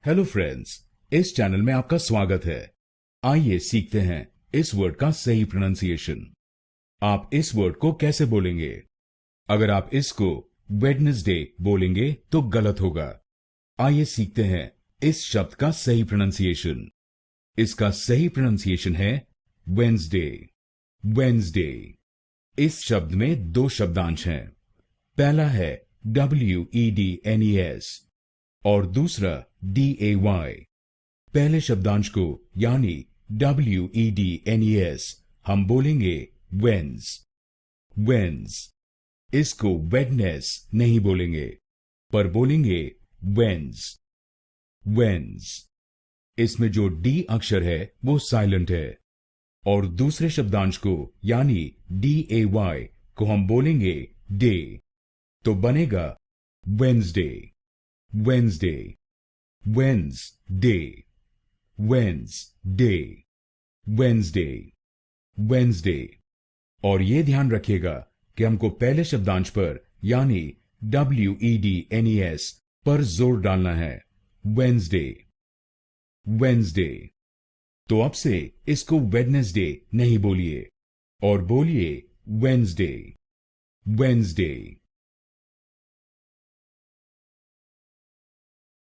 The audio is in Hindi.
हेलो फ्रेंड्स, इस चैनल में आपका स्वागत है। आइए सीखते हैं इस वर्ड का सही प्रोनाउंसिएशन। आप इस वर्ड को कैसे बोलेंगे? अगर आप इसको वेडनेसडे बोलेंगे तो गलत होगा। आइए सीखते हैं इस शब्द का सही प्रोनाउंसिएशन। इसका सही प्रोनाउंसिएशन है वेंसडे। वेंसडे। इस शब्द में दो शब्दांश हैं। पहला है WEDNES और दूसरा DAY। पहले शब्दांश को यानी WEDNES हम बोलेंगे वेंस। वेंस। इसको वेडनेस नहीं बोलेंगे, पर बोलेंगे वेंस। वेंस। इसमें जो D अक्षर है वो साइलेंट है और दूसरे शब्दांश को यानी DAY को हम बोलेंगे डे। तो बनेगा Wednesday. Wednesday. Wednesday. Wednesday. Wednesday. Wednesday. और ये ध्यान रखिएगा कि हमको पहले शब्दांश पर यानी WEDNES पर जोर डालना है। वेंसडे। वेंसडे। तो अब से इसको वेडनेसडे नहीं बोलिए और बोलिए वेंसडे। वेंसडे।